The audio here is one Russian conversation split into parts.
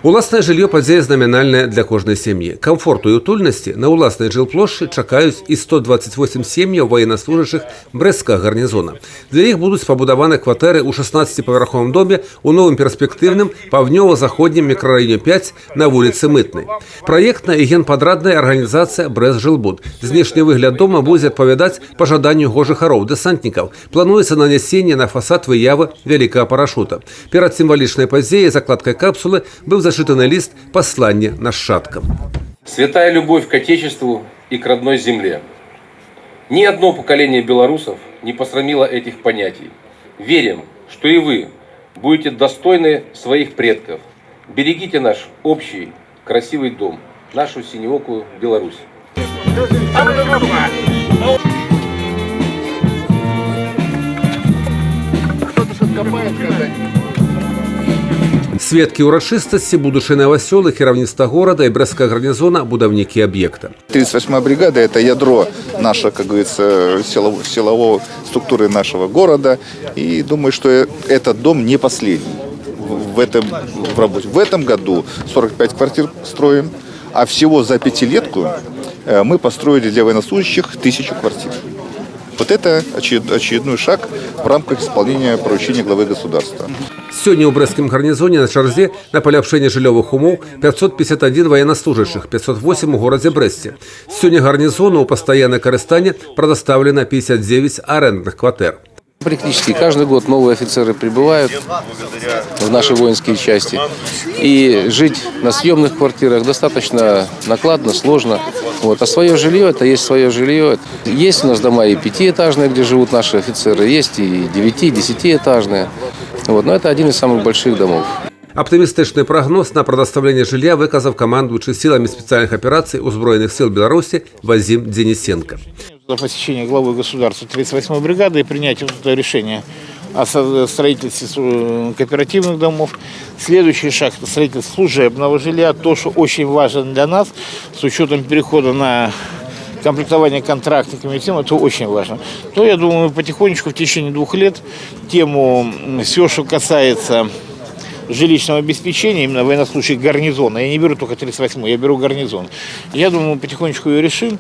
Уласнае жыллё падзея знамінальная для кожнай сям'і. Камфорту і утульнасці на ўласнай жылплошчы чакаюць і 128 сем'яў военнослужащых брэсцкага гарнізона. Для іх будуць пабудаваны кватэры ў 16-павярховым доме ў новым перспектыўным паўднёва-заходнім мікрараёне 5 на вуліцы Мытнай. Праектная і генпадрадная арганізацыя «Брэст-Жылбуд». Знешні выгляд дома будзе адпавядаць пажаданню яго жыхароў, дэсантнікаў. Плануецца нанясенне на фасад выявы вялікага парашута. Перад сімвалічнай падзеяй закладкай капсулы быў зачитанный лист послания нашчадкам. Святая любовь к Отечеству и к родной земле. Ни одно поколение белорусов не посрамило этих понятий. Верим, что и вы будете достойны своих предков. Берегите наш общий красивый дом, нашу синеокую Беларусь. Кто-то что-то копает когда-нибудь. Сведкі ўрачыстасці будучыя новасёлы, кіраўніцтва горада и брэсцкага гарнізона, будаўнікі объекта. 38-я бригада – это ядро нашей, как говорится, силовой структуры нашего города. И думаю, что этот дом не последний в работе. В этом году 45 квартир строим, а всего за пятилетку мы построили для военнослужащих 1000 квартир. Вот это очередной шаг в рамках исполнения поручения главы государства. Сегодня у брэсцкім гарнізоне на чарзе на паляпшэнне жыллёвых умоў 551 военнослужащих, 508 у горадзе Брэсце. Сегодня гарнізону ў пастаяннае карыстанне прадастаўлена 59 арендных кватэр. Практически каждый год новые офицеры прибывают в наши воинские части. И жить на съемных квартирах достаточно накладно, сложно. А свое жилье – это есть свое жилье. Есть у нас дома и 5-этажные, где живут наши офицеры, есть и 9-10-этажные. Но это один из самых больших домов. Оптимистичный прогноз на предоставление жилья выказав командующий силами специальных операций Узброенных сил Беларуси Вазим Денисенко. За посещение главы государства 38-й бригады и принятие решения о строительстве кооперативных домов. Следующий шаг – это строительство служебного жилья. То, что очень важно для нас, с учетом перехода на комплектование контрактниками и тем, это очень важно. То, я думаю, мы потихонечку в течение 2 лет тему, все, что касается жилищного обеспечения, именно военнослужащих гарнизона, я не беру только 38-й, я беру гарнизон. Я думаю, мы потихонечку ее решим.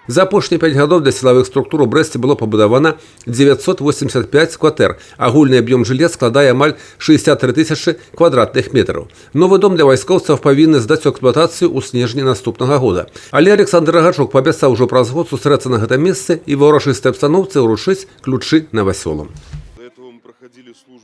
За апошнія 5 гадоў для сілавых структур у Брэсце было пабудавана 985 кватэр. Агульны аб'ём жылля складае амаль 63 000 квадратных метраў. Новы дом для вайскоўцаў павінны здаць у эксплуатацыю ў снежні наступнага года. Але Александр Рагачук паабяцаў ужо праз год сустрэцца на гэтым месцы і ва ўрачыстай абстаноўцы ўручыць ключы новасёлам.